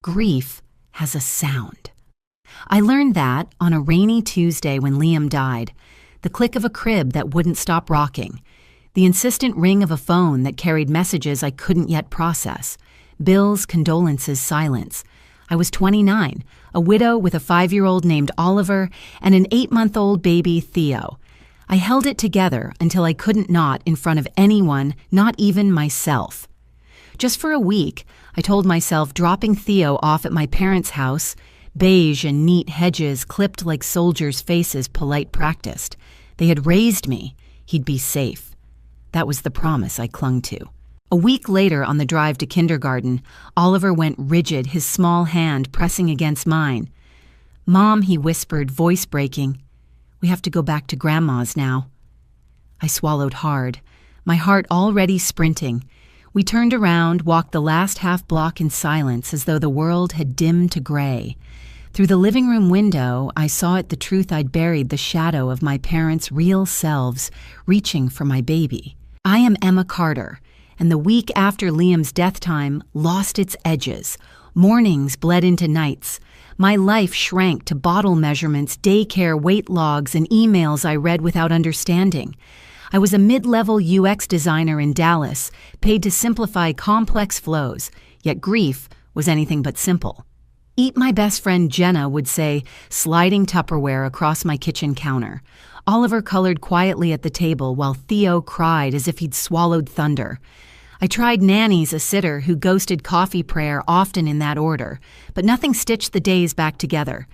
Grief has a sound. I learned that on a rainy Tuesday when Liam died, the click of a crib that wouldn't stop rocking, the insistent ring of a phone that carried messages I couldn't yet process, bills, condolences, silence. I was 29, a widow with a 5-year-old named Oliver and an 8-month-old baby, Theo. I held it together until I couldn't not in front of anyone, not even myself. Just for a week, I told myself dropping Theo off at my parents' house, beige and neat hedges clipped like soldiers' faces polite practiced. They had raised me. He'd be safe. That was the promise I clung to. A week later, on the drive to kindergarten, Oliver went rigid, his small hand pressing against mine. "Mom," he whispered, voice breaking, "we have to go back to Grandma's now." I swallowed hard, my heart already sprinting. We turned around, walked the last half block in silence as though the world had dimmed to gray. Through the living room window, I saw it the truth I'd buried, the shadow of my parents' real selves reaching for my baby. I am Emma Carter, and the week after Liam's death time lost its edges. Mornings bled into nights. My life shrank to bottle measurements, daycare, weight logs, and emails I read without understanding. I was a mid-level UX designer in Dallas, paid to simplify complex flows, yet grief was anything but simple. "Eat," my best friend Jenna would say, sliding Tupperware across my kitchen counter. Oliver colored quietly at the table while Theo cried as if he'd swallowed thunder. I tried nannies, a sitter who ghosted coffee prayer often in that order, but nothing stitched the days back together.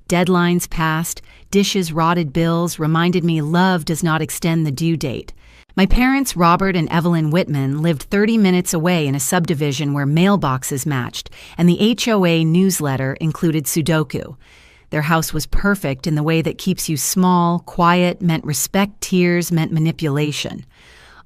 Deadlines passed, dishes rotted, bills reminded me love does not extend the due date. My parents, Robert and Evelyn Whitman, lived 30 minutes away in a subdivision where mailboxes matched, and the HOA newsletter included Sudoku. Their house was perfect in the way that keeps you small, quiet, meant respect, tears meant manipulation.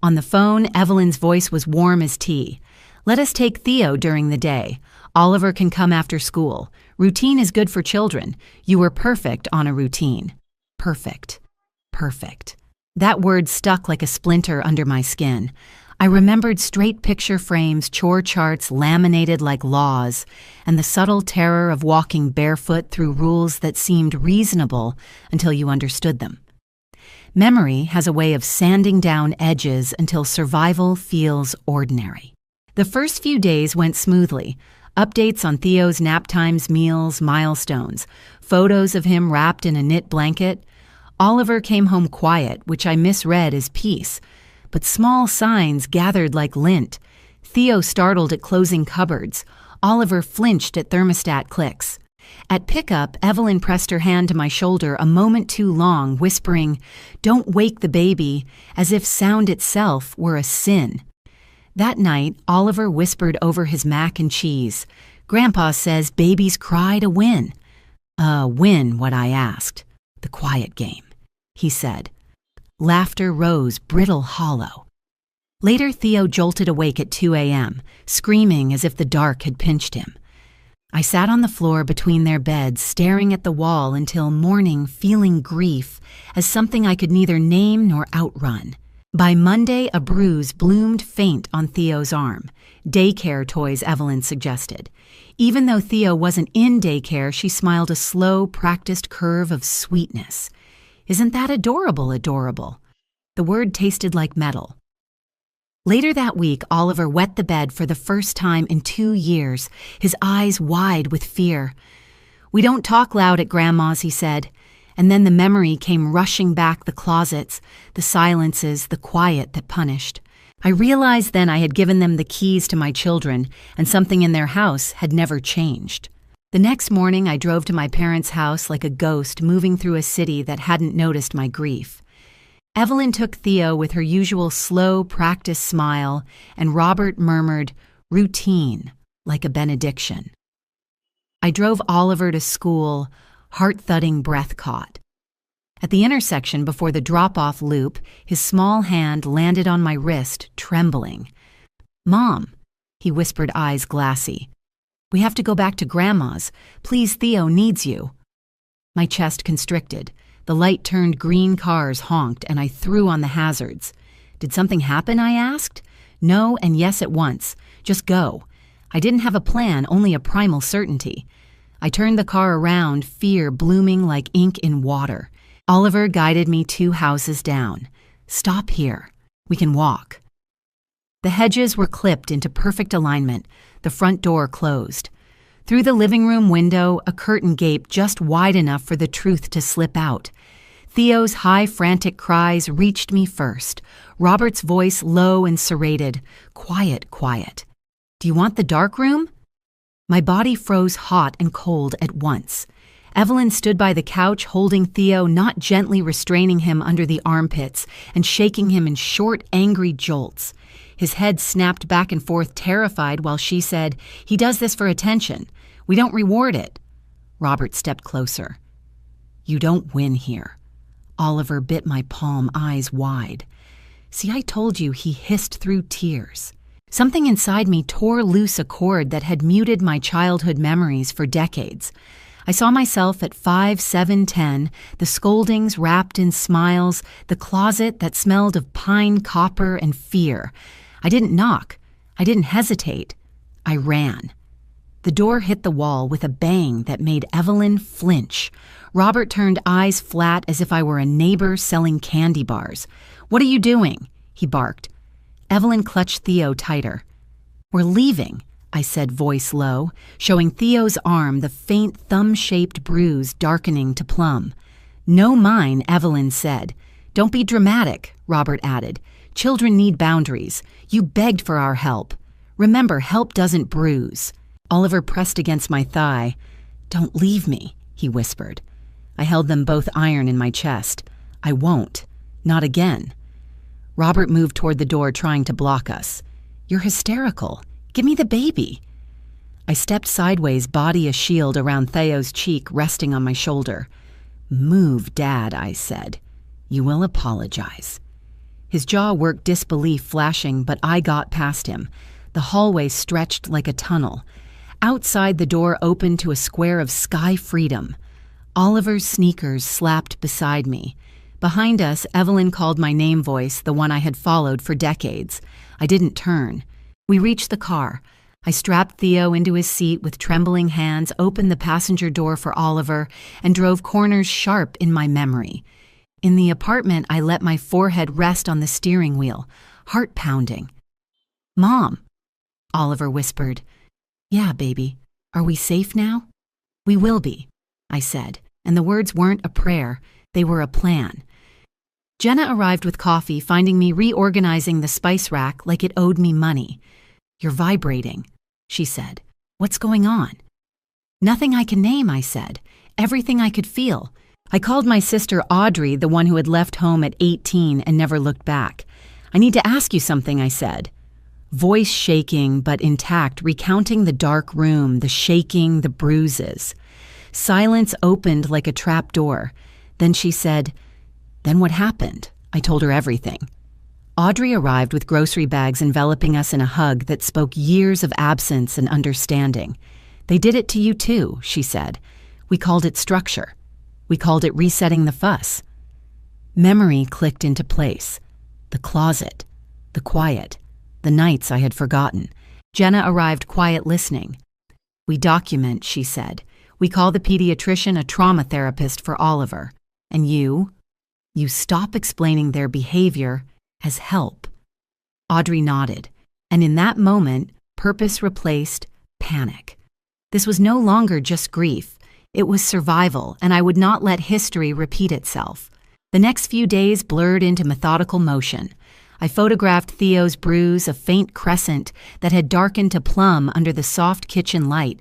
On the phone, Evelyn's voice was warm as tea. "Let us take Theo during the day. Oliver can come after school. Routine is good for children. You were perfect on a routine." Perfect. Perfect. That word stuck like a splinter under my skin. I remembered straight picture frames, chore charts laminated like laws, and the subtle terror of walking barefoot through rules that seemed reasonable until you understood them. Memory has a way of sanding down edges until survival feels ordinary. The first few days went smoothly. Updates on Theo's nap times, meals, milestones, photos of him wrapped in a knit blanket. Oliver came home quiet, which I misread as peace, but small signs gathered like lint. Theo startled at closing cupboards. Oliver flinched at thermostat clicks. At pickup, Evelyn pressed her hand to my shoulder a moment too long, whispering, "Don't wake the baby," as if sound itself were a sin. That night, Oliver whispered over his mac and cheese, "Grandpa says babies cry to win." Win what I asked. "The quiet game," he said. Laughter rose, brittle, hollow. Later, Theo jolted awake at 2 a.m., screaming as if the dark had pinched him. I sat on the floor between their beds, staring at the wall until morning, feeling grief as something I could neither name nor outrun. By Monday, a bruise bloomed faint on Theo's arm. Daycare toys, Evelyn suggested. Even though Theo wasn't in daycare, she smiled a slow, practiced curve of sweetness. "Isn't that adorable, adorable?" The word tasted like metal. Later that week, Oliver wet the bed for the first time in 2 years, his eyes wide with fear. "We don't talk loud at Grandma's," he said. And then the memory came rushing back, the closets, the silences, the quiet that punished. I realized then I had given them the keys to my children, and something in their house had never changed. The next morning, I drove to my parents' house like a ghost moving through a city that hadn't noticed my grief. Evelyn took Theo with her usual slow, practiced smile, and Robert murmured, "Routine," like a benediction. I drove Oliver to school, heart-thudding, breath caught. At the intersection before the drop-off loop, his small hand landed on my wrist, trembling. "Mom," he whispered, eyes glassy. "We have to go back to Grandma's. Please, Theo needs you." My chest constricted. The light-turned green cars honked, and I threw on the hazards. "Did something happen?" I asked. "No and yes at once. Just go." I didn't have a plan, only a primal certainty. I turned the car around, fear blooming like ink in water. Oliver guided me 2 houses down. "Stop here. We can walk." The hedges were clipped into perfect alignment, the front door closed. Through the living room window, a curtain gaped just wide enough for the truth to slip out. Theo's high, frantic cries reached me first. Robert's voice low and serrated. "Quiet, quiet. Do you want the dark room?" My body froze hot and cold at once. Evelyn stood by the couch holding Theo, not gently restraining him under the armpits and shaking him in short, angry jolts. His head snapped back and forth, terrified, while she said, "He does this for attention. We don't reward it." Robert stepped closer. "You don't win here." Oliver bit my palm, eyes wide. "See, I told you," he hissed through tears. Something inside me tore loose a cord that had muted my childhood memories for decades. I saw myself at 5, 7, 10, the scoldings wrapped in smiles, the closet that smelled of pine, copper, and fear. I didn't knock. I didn't hesitate. I ran. The door hit the wall with a bang that made Evelyn flinch. Robert turned eyes flat as if I were a neighbor selling candy bars. "What are you doing?" he barked. Evelyn clutched Theo tighter. "We're leaving," I said, voice low, showing Theo's arm the faint thumb-shaped bruise darkening to plum. "No mine," Evelyn said. "Don't be dramatic," Robert added. "Children need boundaries. You begged for our help. Remember, help doesn't bruise." Oliver pressed against my thigh. "Don't leave me," he whispered. I held them both iron in my chest. "I won't. Not again." Robert moved toward the door, trying to block us. "You're hysterical. Give me the baby." I stepped sideways, body a shield around Theo's cheek, resting on my shoulder. "Move, Dad," I said. "You will apologize." His jaw worked disbelief, flashing, but I got past him. The hallway stretched like a tunnel. Outside, the door opened to a square of sky freedom. Oliver's sneakers slapped beside me. Behind us, Evelyn called my name voice, the one I had followed for decades. I didn't turn. We reached the car. I strapped Theo into his seat with trembling hands, opened the passenger door for Oliver, and drove corners sharp in my memory. In the apartment, I let my forehead rest on the steering wheel, heart pounding. "Mom," Oliver whispered. "Yeah, baby. Are we safe now?" "We will be," I said, and the words weren't a prayer, they were a plan. Jenna arrived with coffee, finding me reorganizing the spice rack like it owed me money. "You're vibrating," she said. "What's going on?" "Nothing I can name," I said. "Everything I could feel." I called my sister Audrey, the one who had left home at 18 and never looked back. "I need to ask you something," I said. Voice shaking but intact, recounting the dark room, the shaking, the bruises. Silence opened like a trap door. Then she said, "Then what happened?" I told her everything. Audrey arrived with grocery bags enveloping us in a hug that spoke years of absence and understanding. "They did it to you too," she said. "We called it structure. We called it resetting the fuss." Memory clicked into place. The closet, the quiet, the nights I had forgotten. Jenna arrived quiet listening. "We document," she said. "We call the pediatrician a trauma therapist for Oliver. And you stop explaining their behavior as help." Audrey nodded, and in that moment, purpose replaced panic. This was no longer just grief. It was survival, and I would not let history repeat itself. The next few days blurred into methodical motion. I photographed Theo's bruise, a faint crescent that had darkened to plum under the soft kitchen light,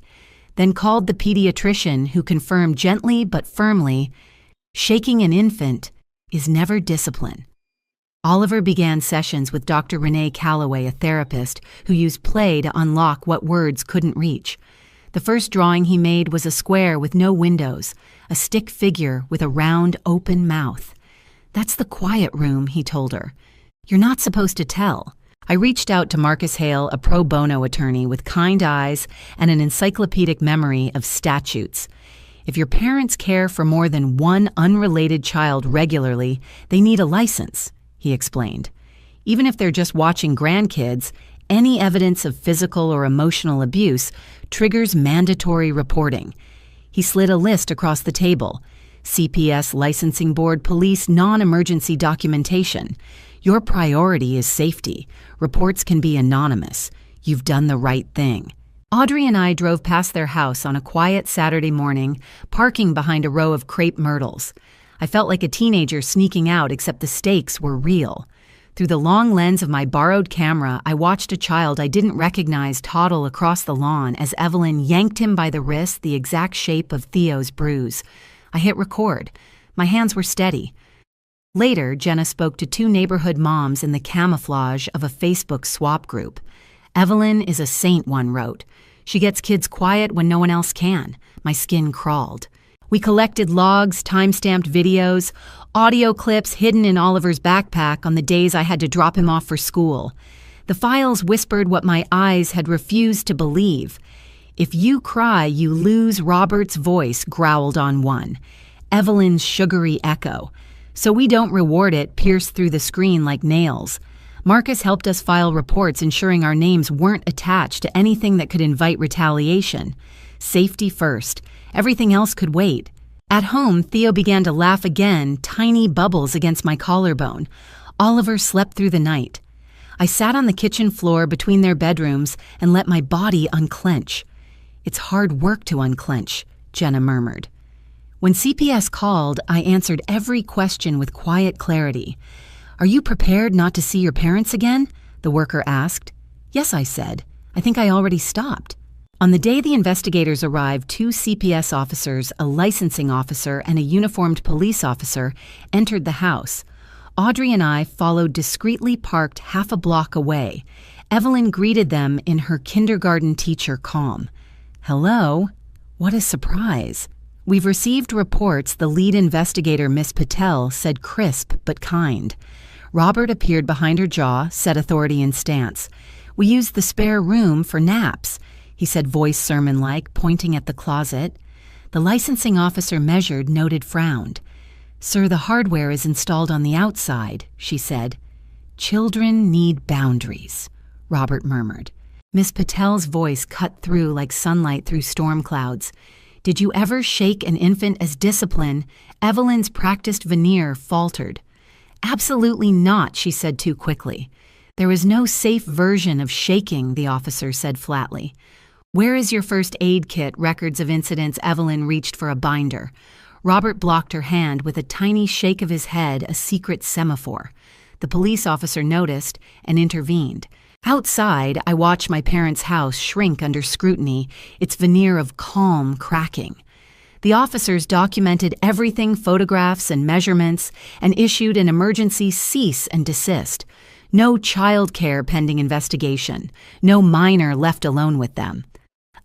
then called the pediatrician, who confirmed gently but firmly, "Shaking an infant is never discipline." Oliver began sessions with Dr. Renee Calloway, a therapist who used play to unlock what words couldn't reach. The first drawing he made was a square with no windows, a stick figure with a round, open mouth. "That's the quiet room," he told her. "You're not supposed to tell." I reached out to Marcus Hale, a pro bono attorney with kind eyes and an encyclopedic memory of statutes. If your parents care for more than one unrelated child regularly, they need a license, he explained. Even if they're just watching grandkids, Any evidence of physical or emotional abuse triggers mandatory reporting. He slid a list across the table. CPS Licensing Board Police Non-Emergency Documentation. Your priority is safety. Reports can be anonymous. You've done the right thing. Audrey and I drove past their house on a quiet Saturday morning, parking behind a row of crepe myrtles. I felt like a teenager sneaking out, except the stakes were real. Through the long lens of my borrowed camera, I watched a child I didn't recognize toddle across the lawn as Evelyn yanked him by the wrist, the exact shape of Theo's bruise. I hit record. My hands were steady. Later, Jenna spoke to 2 neighborhood moms in the camouflage of a Facebook swap group. Evelyn is a saint, one wrote. She gets kids quiet when no one else can. My skin crawled. We collected logs, time-stamped videos, audio clips hidden in Oliver's backpack on the days I had to drop him off for school. The files whispered what my eyes had refused to believe. If you cry, you lose Robert's voice, growled on one. Evelyn's sugary echo. So we don't reward it, pierced through the screen like nails. Marcus helped us file reports ensuring our names weren't attached to anything that could invite retaliation. Safety first. Everything else could wait. At home, Theo began to laugh again, tiny bubbles against my collarbone. Oliver slept through the night. I sat on the kitchen floor between their bedrooms and let my body unclench. It's hard work to unclench, Jenna murmured. When CPS called, I answered every question with quiet clarity. Are you prepared not to see your parents again? The worker asked. Yes, I said. I think I already stopped. On the day the investigators arrived, 2 CPS officers, a licensing officer, and a uniformed police officer entered the house. Audrey and I followed discreetly parked half a block away. Evelyn greeted them in her kindergarten teacher calm. Hello? What a surprise. We've received reports, the lead investigator, Miss Patel, said crisp but kind. Robert appeared behind her jaw, set authority in stance. We used the spare room for naps, he said, voice sermon-like, pointing at the closet. The licensing officer measured, noted, frowned. Sir, the hardware is installed on the outside, she said. Children need boundaries, Robert murmured. Miss Patel's voice cut through like sunlight through storm clouds. Did you ever shake an infant as discipline? Evelyn's practiced veneer faltered. Absolutely not, she said too quickly. There is no safe version of shaking, the officer said flatly. Where is your first aid kit? Records of incidents. Evelyn reached for a binder. Robert blocked her hand with a tiny shake of his head, a secret semaphore. The police officer noticed and intervened. Outside, I watched my parents' house shrink under scrutiny, its veneer of calm cracking. The officers documented everything, photographs and measurements, and issued an emergency cease and desist. No child care pending investigation. No minor left alone with them.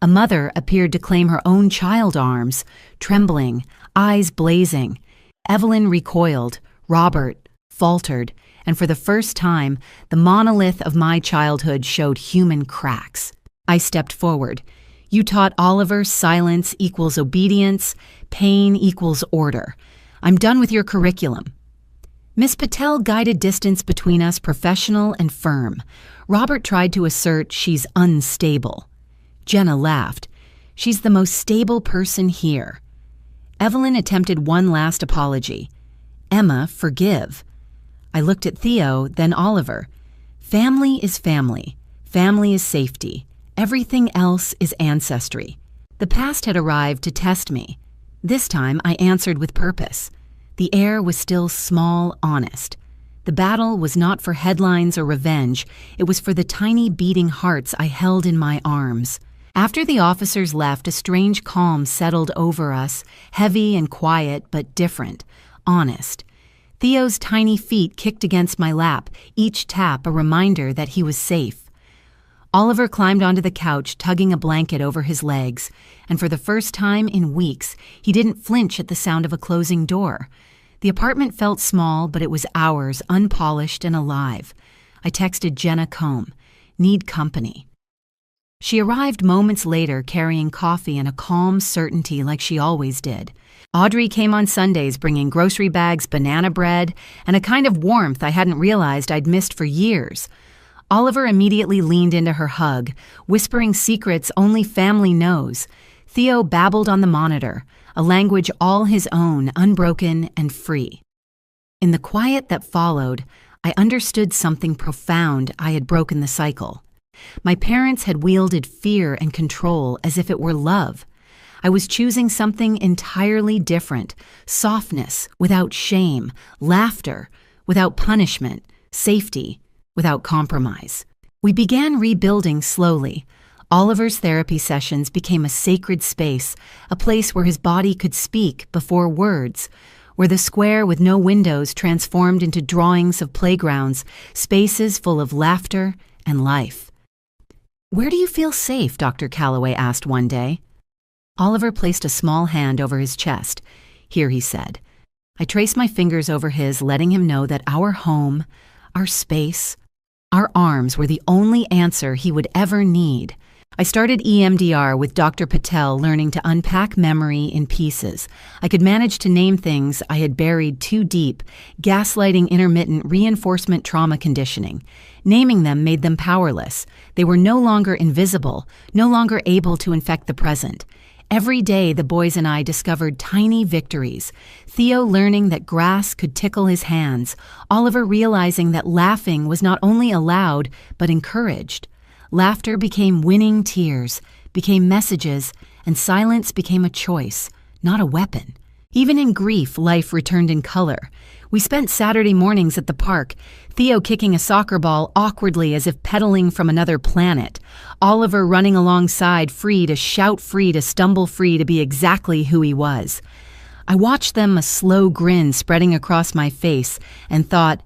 A mother appeared to claim her own child arms, trembling, eyes blazing. Evelyn recoiled. Robert faltered. And for the first time, the monolith of my childhood showed human cracks. I stepped forward. You taught Oliver silence equals obedience, pain equals order. I'm done with your curriculum. Miss Patel guided distance between us, professional and firm. Robert tried to assert she's unstable. Jenna laughed. She's the most stable person here. Evelyn attempted one last apology. Emma, forgive. I looked at Theo, then Oliver. Family is family. Family is safety. Everything else is ancestry. The past had arrived to test me. This time I answered with purpose. The air was still small, honest. The battle was not for headlines or revenge. It was for the tiny beating hearts I held in my arms. After the officers left, a strange calm settled over us, heavy and quiet, but different, honest. Theo's tiny feet kicked against my lap, each tap a reminder that he was safe. Oliver climbed onto the couch, tugging a blanket over his legs, and for the first time in weeks, he didn't flinch at the sound of a closing door. The apartment felt small, but it was ours, unpolished and alive. I texted Jenna Combe, need company. She arrived moments later carrying coffee and a calm certainty like she always did. Audrey came on Sundays bringing grocery bags, banana bread, and a kind of warmth I hadn't realized I'd missed for years. Oliver immediately leaned into her hug, whispering secrets only family knows. Theo babbled on the monitor, a language all his own, unbroken and free. In the quiet that followed, I understood something profound. I had broken the cycle. My parents had wielded fear and control as if it were love. I was choosing something entirely different: softness without shame, laughter without punishment, safety without compromise. We began rebuilding slowly. Oliver's therapy sessions became a sacred space, a place where his body could speak before words, where the square with no windows transformed into drawings of playgrounds, spaces full of laughter and life. "Where do you feel safe?" Dr. Calloway asked one day. Oliver placed a small hand over his chest. "Here," he said. I traced my fingers over his, letting him know that our home, our space, our arms were the only answer he would ever need. I started EMDR with Dr. Patel, learning to unpack memory in pieces. I could manage to name things I had buried too deep, gaslighting, intermittent reinforcement trauma conditioning. Naming them made them powerless. They were no longer invisible, no longer able to infect the present. Every day, the boys and I discovered tiny victories. Theo learning that grass could tickle his hands. Oliver realizing that laughing was not only allowed, but encouraged. Laughter became winning tears, became messages, and silence became a choice, not a weapon. Even in grief, life returned in color. We spent Saturday mornings at the park, Theo kicking a soccer ball awkwardly as if pedaling from another planet, Oliver running alongside, free to shout, free to stumble, free to be exactly who he was. I watched them, a slow grin spreading across my face, and thought,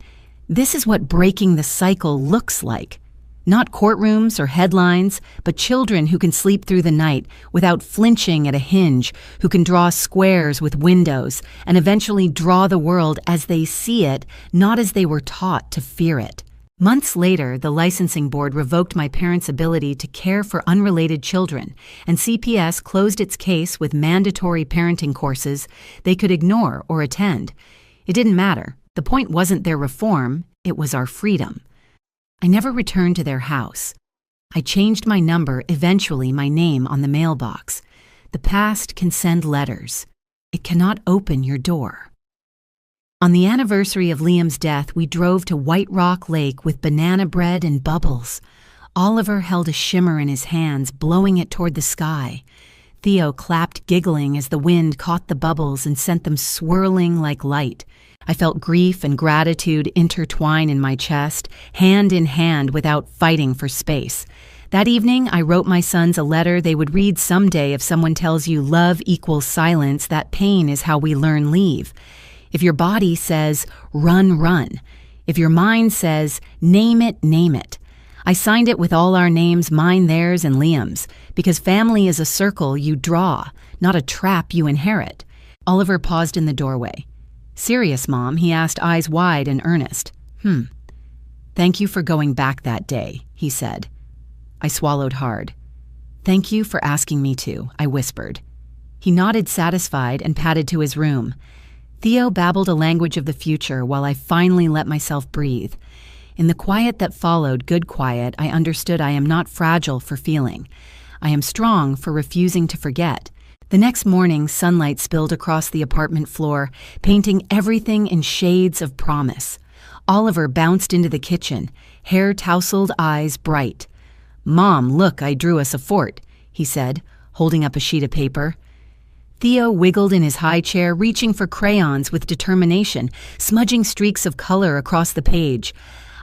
this is what breaking the cycle looks like. Not courtrooms or headlines, but children who can sleep through the night without flinching at a hinge, who can draw squares with windows, and eventually draw the world as they see it, not as they were taught to fear it. Months later, the licensing board revoked my parents' ability to care for unrelated children, and CPS closed its case with mandatory parenting courses they could ignore or attend. It didn't matter. The point wasn't their reform, it was our freedom. I never returned to their house. I changed my number, eventually my name on the mailbox. The past can send letters. It cannot open your door. On the anniversary of Liam's death, we drove to White Rock Lake with banana bread and bubbles. Oliver held a shimmer in his hands, blowing it toward the sky. Theo clapped, giggling as the wind caught the bubbles and sent them swirling like light. I felt grief and gratitude intertwine in my chest, hand in hand without fighting for space. That evening, I wrote my sons a letter they would read someday. If someone tells you love equals silence, that pain is how we learn leave. If your body says, run, run. If your mind says, name it, name it. I signed it with all our names, mine, theirs, and Liam's, because family is a circle you draw, not a trap you inherit. Oliver paused in the doorway. "Serious, Mom?" he asked, eyes wide and earnest. "Thank you for going back that day," he said. I swallowed hard. "Thank you for asking me to," I whispered. He nodded, satisfied, and padded to his room. Theo babbled a language of the future while I finally let myself breathe. In the quiet that followed, good quiet, I understood I am not fragile for feeling. I am strong for refusing to forget. The next morning, sunlight spilled across the apartment floor, painting everything in shades of promise. Oliver bounced into the kitchen, hair tousled, eyes bright. "Mom, look, I drew us a fort," he said, holding up a sheet of paper. Theo wiggled in his high chair, reaching for crayons with determination, smudging streaks of color across the page.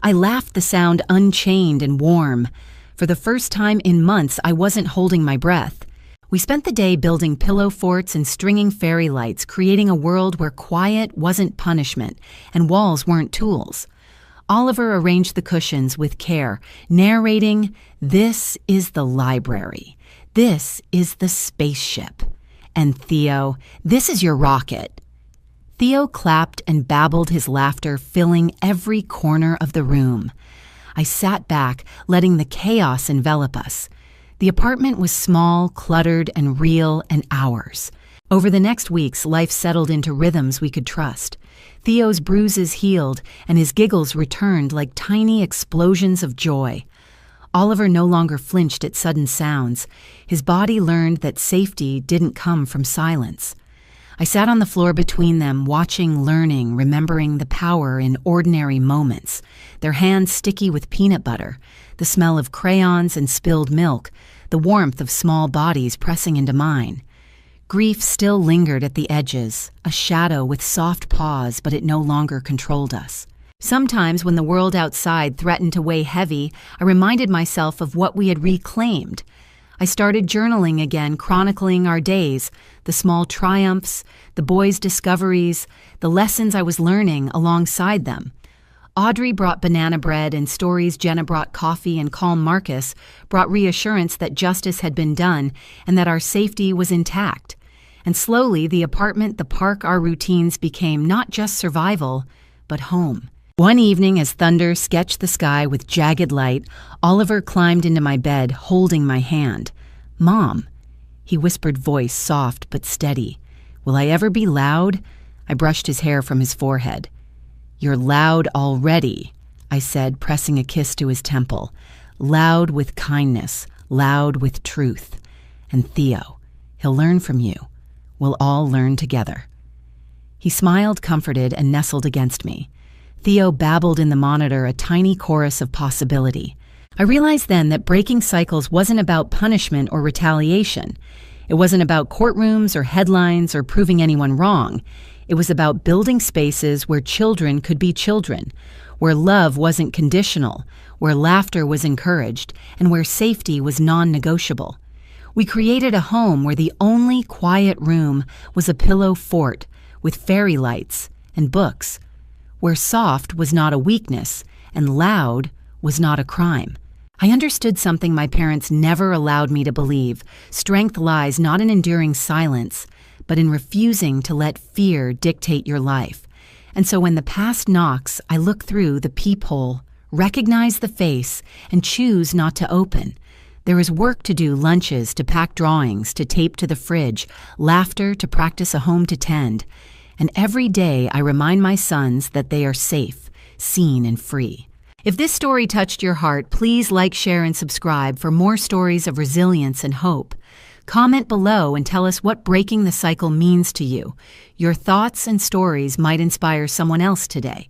I laughed, the sound unchained and warm. For the first time in months, I wasn't holding my breath. We spent the day building pillow forts and stringing fairy lights, creating a world where quiet wasn't punishment and walls weren't tools. Oliver arranged the cushions with care, narrating, "This is the library. This is the spaceship. And Theo, this is your rocket." Theo clapped and babbled, his laughter filling every corner of the room. I sat back, letting the chaos envelop us. The apartment was small, cluttered, and real, and ours. Over the next weeks, life settled into rhythms we could trust. Theo's bruises healed, and his giggles returned like tiny explosions of joy. Oliver no longer flinched at sudden sounds. His body learned that safety didn't come from silence. I sat on the floor between them, watching, learning, remembering the power in ordinary moments. Their hands sticky with peanut butter, the smell of crayons and spilled milk, the warmth of small bodies pressing into mine. Grief still lingered at the edges, a shadow with soft paws, but it no longer controlled us. Sometimes when the world outside threatened to weigh heavy, I reminded myself of what we had reclaimed. I started journaling again, chronicling our days, the small triumphs, the boys' discoveries, the lessons I was learning alongside them. Audrey brought banana bread and stories, Jenna brought coffee, and calm Marcus brought reassurance that justice had been done and that our safety was intact. And slowly, the apartment, the park, our routines became not just survival, but home. One evening, as thunder sketched the sky with jagged light, Oliver climbed into my bed, holding my hand. "Mom," he whispered, voice soft but steady. "Will I ever be loud?" I brushed his hair from his forehead. "You're loud already," I said, pressing a kiss to his temple. "Loud with kindness, loud with truth. And Theo, he'll learn from you. We'll all learn together." He smiled, comforted, and nestled against me. Theo babbled in the monitor, a tiny chorus of possibility. I realized then that breaking cycles wasn't about punishment or retaliation. It wasn't about courtrooms or headlines or proving anyone wrong. It was about building spaces where children could be children, where love wasn't conditional, where laughter was encouraged, and where safety was non-negotiable. We created a home where the only quiet room was a pillow fort with fairy lights and books, where soft was not a weakness and loud was not a crime. I understood something my parents never allowed me to believe. Strength lies not in enduring silence, but in refusing to let fear dictate your life. And so when the past knocks, I look through the peephole, recognize the face, and choose not to open. There is work to do, lunches, to pack drawings, to tape to the fridge, laughter, to practice a home to tend. And every day I remind my sons that they are safe, seen, and free. If this story touched your heart, please like, share, and subscribe for more stories of resilience and hope. Comment below and tell us what breaking the cycle means to you. Your thoughts and stories might inspire someone else today.